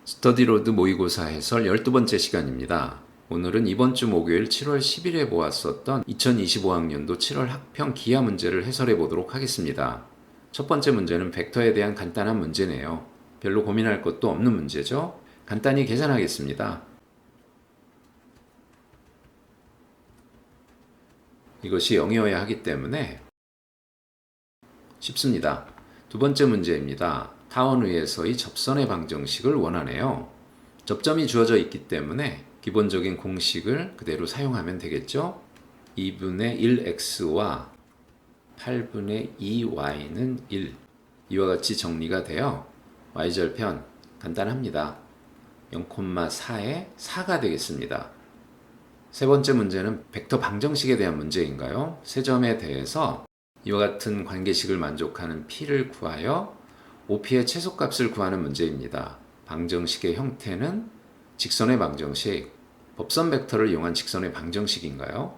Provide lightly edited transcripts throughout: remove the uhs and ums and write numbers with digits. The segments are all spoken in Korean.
스터디로드 모의고사 해설 12번째 시간입니다. 오늘은 이번 주 목요일 7월 10일에 보았었던 2025학년도 7월 학평 기하 문제를 해설해 보도록 하겠습니다. 첫 번째 문제는 벡터에 대한 간단한 문제네요. 별로 고민할 것도 없는 문제죠. 간단히 계산하겠습니다. 이것이 0이어야 하기 때문에 쉽습니다. 두 번째 문제입니다. 타원위에서의 접선의 방정식을 원하네요. 접점이 주어져 있기 때문에 기본적인 공식을 그대로 사용하면 되겠죠. 2분의 1x와 8분의 2y는 1. 이와 같이 정리가 되어 y절편 간단합니다. 0,4에 4가 되겠습니다. 세 번째 문제는 벡터 방정식에 대한 문제인가요? 세 점에 대해서 이와 같은 관계식을 만족하는 p를 구하여 OP의 최소값을 구하는 문제입니다. 방정식의 형태는 직선의 방정식, 법선 벡터를 이용한 직선의 방정식인가요?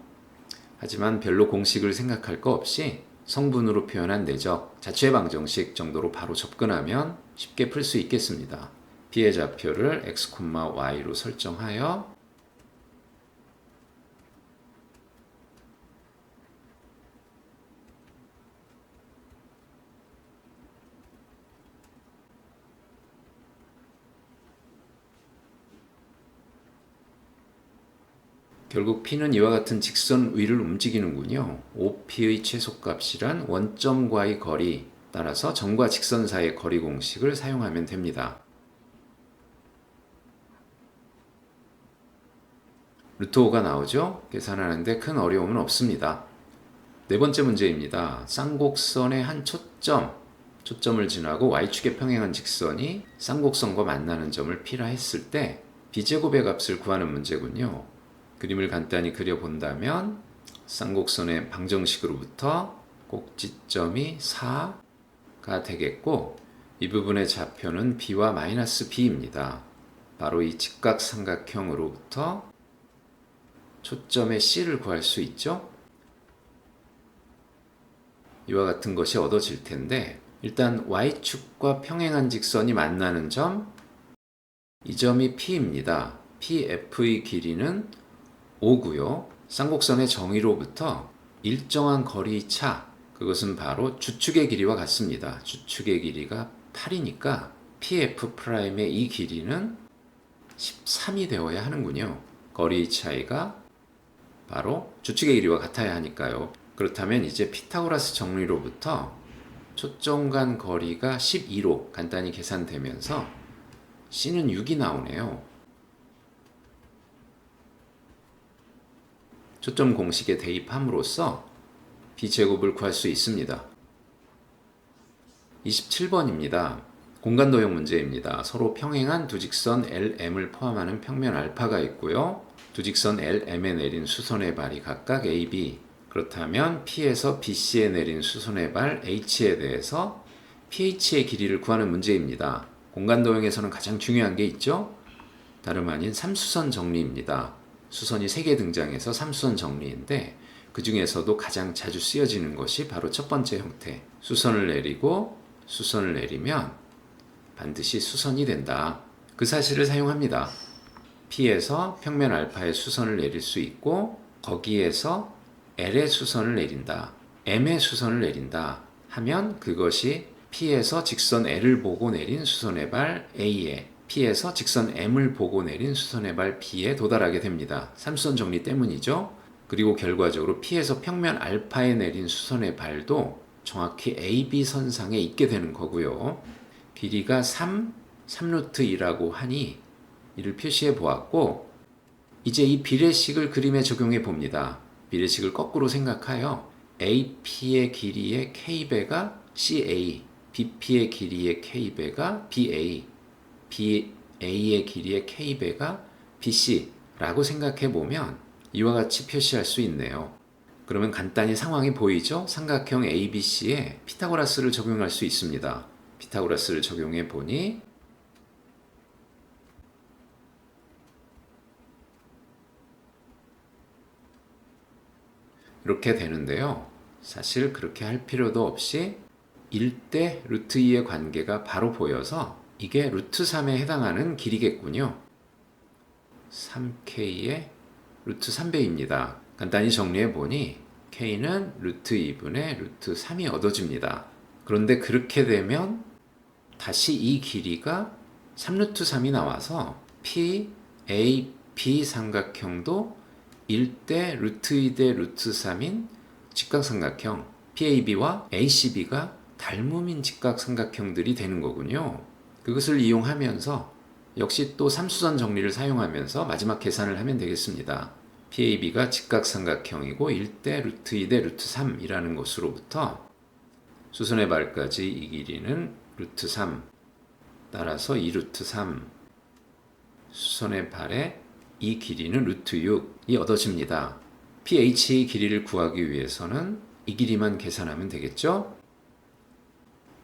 하지만 별로 공식을 생각할 거 없이 성분으로 표현한 내적, 자취의 방정식 정도로 바로 접근하면 쉽게 풀 수 있겠습니다. P의 좌표를 x, y로 설정하여 결국 P는 이와 같은 직선 위를 움직이는군요. OP의 최소값이란 원점과의 거리, 따라서 점과 직선 사이의 거리 공식을 사용하면 됩니다. 루트 5가 나오죠? 계산하는데 큰 어려움은 없습니다. 네 번째 문제입니다. 쌍곡선의 한 초점을 지나고 y축에 평행한 직선이 쌍곡선과 만나는 점을 P라 했을 때 B제곱의 값을 구하는 문제군요. 그림을 간단히 그려본다면 쌍곡선의 방정식으로부터 꼭지점이 4가 되겠고 이 부분의 좌표는 B와 마이너스 B입니다. 바로 이 직각삼각형으로부터 초점의 C를 구할 수 있죠? 이와 같은 것이 얻어질 텐데 일단 Y축과 평행한 직선이 만나는 점, 이 점이 P입니다. PF의 길이는 5고요. 쌍곡선의 정의로부터 일정한 거리 차, 그것은 바로 주축의 길이와 같습니다. 주축의 길이가 8이니까 PF'의 이 길이는 13이 되어야 하는군요. 거리 차이가 바로 주축의 길이와 같아야 하니까요. 그렇다면 이제 피타고라스 정리로부터 초점 간 거리가 12로 간단히 계산되면서 C는 6이 나오네요. 초점 공식에 대입함으로써 B제곱을 구할 수 있습니다. 27번입니다. 공간도형 문제입니다. 서로 평행한 두 직선 LM을 포함하는 평면 알파가 있고요. 두 직선 LM에 내린 수선의 발이 각각 AB. 그렇다면 P에서 BC에 내린 수선의 발 H에 대해서 PH의 길이를 구하는 문제입니다. 공간도형에서는 가장 중요한 게 있죠? 다름 아닌 삼수선 정리입니다. 수선이 3개 등장해서 삼수선 정리인데 그 중에서도 가장 자주 쓰여지는 것이 바로 첫 번째 형태. 수선을 내리고 수선을 내리면 반드시 수선이 된다. 그 사실을 사용합니다. P에서 평면 알파의 수선을 내릴 수 있고 거기에서 L의 수선을 내린다. M의 수선을 내린다 하면 그것이 P에서 직선 L을 보고 내린 수선의 발 A에 P에서 직선 M을 보고 내린 수선의 발 B에 도달하게 됩니다. 삼수선 정리 때문이죠. 그리고 결과적으로 P에서 평면 알파에 내린 수선의 발도 정확히 AB 선상에 있게 되는 거고요. 길이가 3루트 2라고 하니 이를 표시해 보았고 이제 이 비례식을 그림에 적용해 봅니다. 비례식을 거꾸로 생각하여 AP의 길이의 K배가 CA, BP의 길이의 K배가 BA, BA의 길이의 K배가 BC라고 생각해 보면 이와 같이 표시할 수 있네요. 그러면 간단히 상황이 보이죠? 삼각형 ABC에 피타고라스를 적용할 수 있습니다. 피타고라스를 적용해 보니 이렇게 되는데요. 사실 그렇게 할 필요도 없이 1대 루트 2의 관계가 바로 보여서 이게 루트 3에 해당하는 길이겠군요. 3k의 루트 3배입니다. 간단히 정리해 보니 k는 루트 2분의 루트 3이 얻어집니다. 그런데 그렇게 되면 다시 이 길이가 3루트 3이 나와서 PAB 삼각형도 1대 루트 2대 루트 3인 직각삼각형 PAB와 ACB가 닮음인 직각삼각형들이 되는 거군요. 그것을 이용하면서 역시 또 삼수선 정리를 사용하면서 마지막 계산을 하면 되겠습니다. PAB가 직각삼각형이고 1대 루트 2대 루트 3이라는 것으로부터 수선의 발까지 이 길이는 루트 3, 따라서 2루트 3, 수선의 발의 이 길이는 루트 6이 얻어집니다. PH의 길이를 구하기 위해서는 이 길이만 계산하면 되겠죠?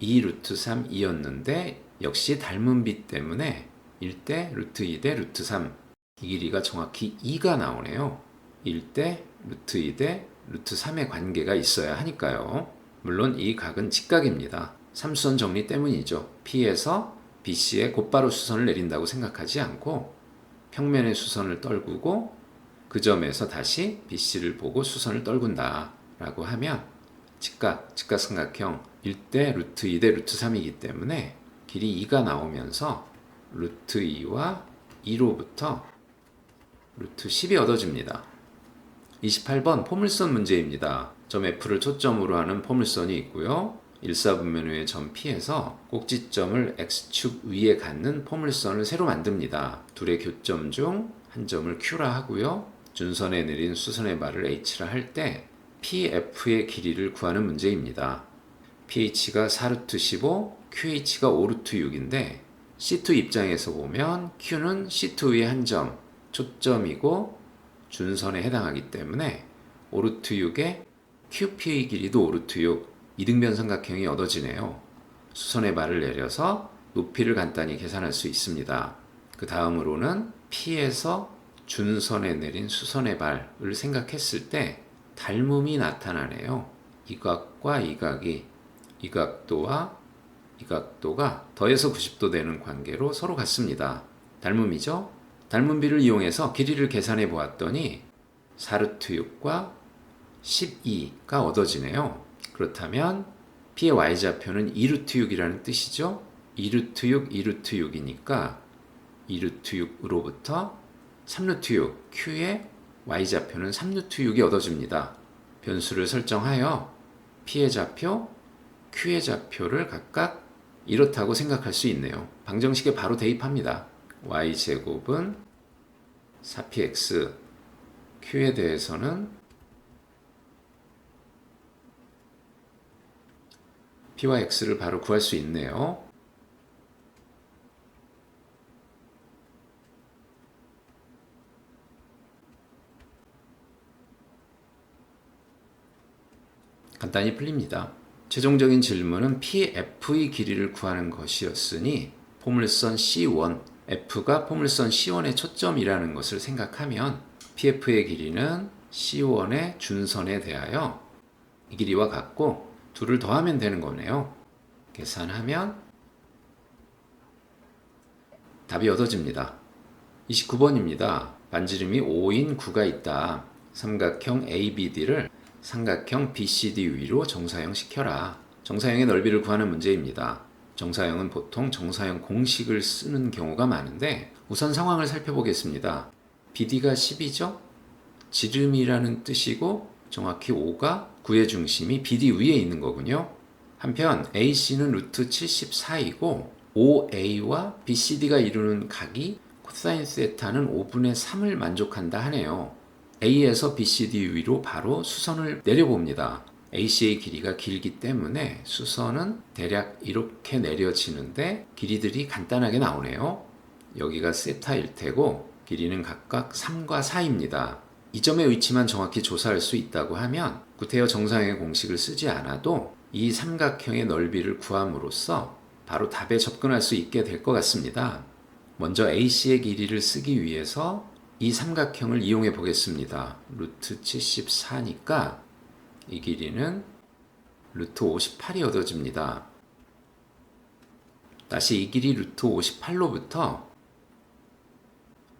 2루트 3이었는데 역시 닮은 비 때문에 1대 루트 2대 루트 3, 이 길이가 정확히 2가 나오네요. 1대 루트 2대 루트 3의 관계가 있어야 하니까요. 물론 이 각은 직각입니다. 삼수선 정리 때문이죠. P에서 BC에 곧바로 수선을 내린다고 생각하지 않고 평면의 수선을 떨구고 그 점에서 다시 BC를 보고 수선을 떨군다 라고 하면 직각삼각형 1대 루트 2대 루트 3이기 때문에 길이 2가 나오면서 루트 2와 2로부터 루트 10이 얻어집니다. 28번 포물선 문제입니다. 점 F를 초점으로 하는 포물선이 있고요. 1사분면의 점 P에서 꼭지점을 X축 위에 갖는 포물선을 새로 만듭니다. 둘의 교점 중 한 점을 Q라 하고요. 준선에 내린 수선의 발을 H라 할 때 PF의 길이를 구하는 문제입니다. PH가 4루트 15, QH가 5루트 6인데 C2 입장에서 보면 Q는 C2 위에 한 점, 초점이고 준선에 해당하기 때문에 5루트 6의 QP의 길이도 5루트 6, 이등변 삼각형이 얻어지네요. 수선의 발을 내려서 높이를 간단히 계산할 수 있습니다. 그 다음으로는 P에서 준선에 내린 수선의 발을 생각했을 때 닮음이 나타나네요. 이 각과 이 각이 이 각도와 이 각도가 더해서 90도 되는 관계로 서로 같습니다. 닮음이죠? 닮음비를 이용해서 길이를 계산해 보았더니 4루트 6과 12가 얻어지네요. 그렇다면 P의 Y좌표는 2루트 6이라는 뜻이죠. 2루트 6, 2루트 6이니까 2루트 6으로부터 3루트 6, Q의 Y좌표는 3루트 6이 얻어집니다. 변수를 설정하여 P의 좌표, Q의 좌표를 각각 이렇다고 생각할 수 있네요. 방정식에 바로 대입합니다. Y제곱은 4px, Q에 대해서는 P와 X를 바로 구할 수 있네요. 간단히 풀립니다. 최종적인 질문은 PF의 길이를 구하는 것이었으니 포물선 C1, F가 포물선 C1의 초점이라는 것을 생각하면 PF의 길이는 C1의 준선에 대하여 이 길이와 같고 둘을 더하면 되는 거네요. 계산하면 답이 얻어집니다. 29번입니다. 반지름이 5인 9가 있다. 삼각형 ABD를 삼각형 BCD 위로 정사형 시켜라. 정사형의 넓이를 구하는 문제입니다. 정사형은 보통 정사형 공식을 쓰는 경우가 많은데 우선 상황을 살펴보겠습니다. BD가 10이죠? 지름이라는 뜻이고 정확히 5가 9의 중심이 BD 위에 있는 거군요. 한편 AC는 루트 74이고 5A와 BCD가 이루는 각이 코사인 세타는 5분의 3을 만족한다 하네요. A에서 BCD 위로 바로 수선을 내려봅니다. AC의 길이가 길기 때문에 수선은 대략 이렇게 내려지는데 길이들이 간단하게 나오네요. 여기가 세타일 테고 길이는 각각 3과 4입니다. 이 점의 위치만 정확히 조사할 수 있다고 하면 구태여 정사형의 공식을 쓰지 않아도 이 삼각형의 넓이를 구함으로써 바로 답에 접근할 수 있게 될 것 같습니다. 먼저 AC의 길이를 쓰기 위해서 이 삼각형을 이용해 보겠습니다. 루트 74니까 이 길이는 루트 58이 얻어집니다. 다시 이 길이 루트 58로부터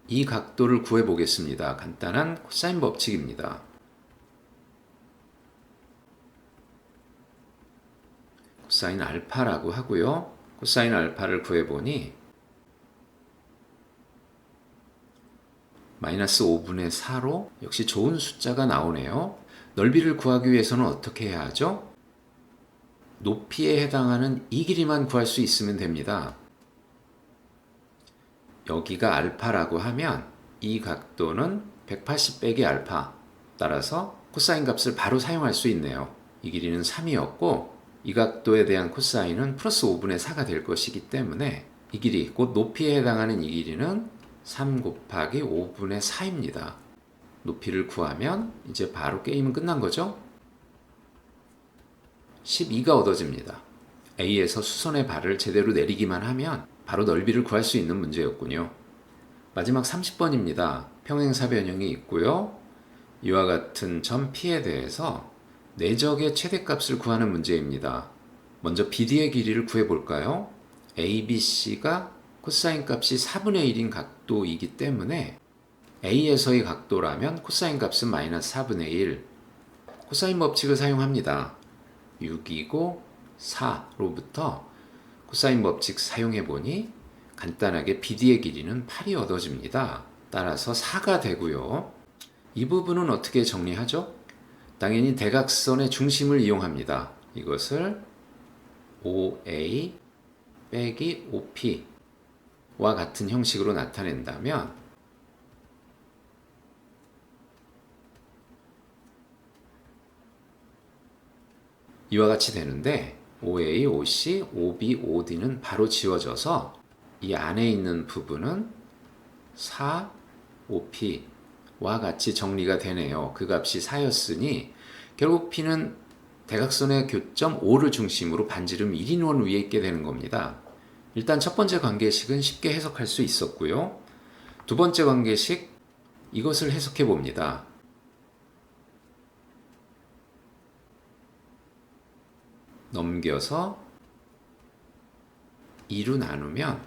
이 각도를 구해 보겠습니다. 간단한 코사인 법칙입니다. 코사인 알파라고 하고요. 코사인 알파를 구해보니 마이너스 5분의 4로 역시 좋은 숫자가 나오네요. 넓이를 구하기 위해서는 어떻게 해야 하죠? 높이에 해당하는 이 길이만 구할 수 있으면 됩니다. 여기가 알파라고 하면 이 각도는 180 빼기 알파, 따라서 코사인 값을 바로 사용할 수 있네요. 이 길이는 3이었고 이 각도에 대한 코사인은 플러스 5분의 4가 될 것이기 때문에 이 길이, 곧 높이에 해당하는 이 길이는 3 곱하기 5분의 4입니다. 높이를 구하면 이제 바로 게임은 끝난 거죠? 12가 얻어집니다. A에서 수선의 발을 제대로 내리기만 하면 바로 넓이를 구할 수 있는 문제였군요. 마지막 30번입니다. 평행사 변형이 있고요. 이와 같은 점 P에 대해서 내적의 최대값을 구하는 문제입니다. 먼저 BD의 길이를 구해볼까요? ABC가 코사인 값이 4분의 1인 각도이기 때문에 A에서의 각도라면 코사인 값은 마이너스 4분의 1. 코사인 법칙을 사용합니다. 6이고 4로부터 코사인 법칙 사용해보니 간단하게 BD의 길이는 8이 얻어집니다. 따라서 4가 되고요. 이 부분은 어떻게 정리하죠? 당연히 대각선의 중심을 이용합니다. 이것을 OA 빼기 OP와 같은 형식으로 나타낸다면 이와 같이 되는데 OA, OC, OB, OD는 바로 지워져서 이 안에 있는 부분은 4, OP와 같이 정리가 되네요. 그 값이 4였으니 결국 P는 대각선의 교점 O를 중심으로 반지름 1인원 위에 있게 되는 겁니다. 일단 첫 번째 관계식은 쉽게 해석할 수 있었고요. 두 번째 관계식, 이것을 해석해 봅니다. 넘겨서 2로 나누면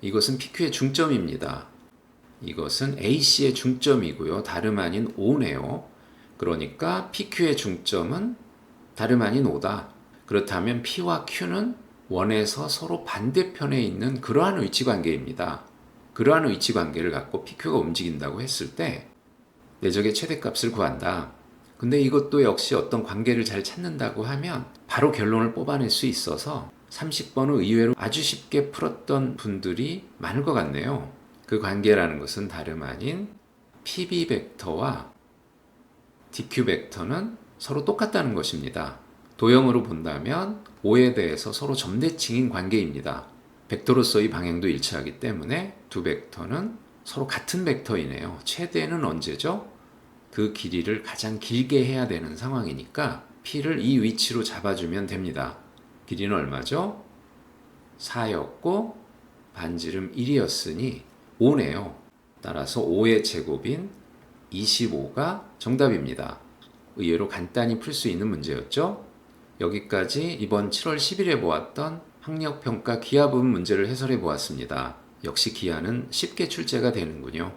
이것은 PQ의 중점입니다. 이것은 AC의 중점이고요. 다름 아닌 O네요. 그러니까 PQ의 중점은 다름 아닌 O다. 그렇다면 P와 Q는 원에서 서로 반대편에 있는 그러한 위치관계입니다. 그러한 위치관계를 갖고 PQ가 움직인다고 했을 때 내적의 최대값을 구한다. 근데 이것도 역시 어떤 관계를 잘 찾는다고 하면 바로 결론을 뽑아낼 수 있어서 30번을 의외로 아주 쉽게 풀었던 분들이 많을 것 같네요. 그 관계라는 것은 다름 아닌 PB 벡터와 DQ 벡터는 서로 똑같다는 것입니다. 도형으로 본다면 O에 대해서 서로 점대칭인 관계입니다. 벡터로서의 방향도 일치하기 때문에 두 벡터는 서로 같은 벡터이네요. 최대는 언제죠? 그 길이를 가장 길게 해야 되는 상황이니까 P를 이 위치로 잡아주면 됩니다. 길이는 얼마죠? 4였고 반지름 1이었으니 5네요. 따라서 5의 제곱인 25가 정답입니다. 의외로 간단히 풀 수 있는 문제였죠? 여기까지 이번 7월 10일에 보았던 학력평가 기하 부분 문제를 해설해 보았습니다. 역시 기하는 쉽게 출제가 되는군요.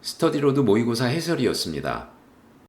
스터디로드 모의고사 해설이었습니다.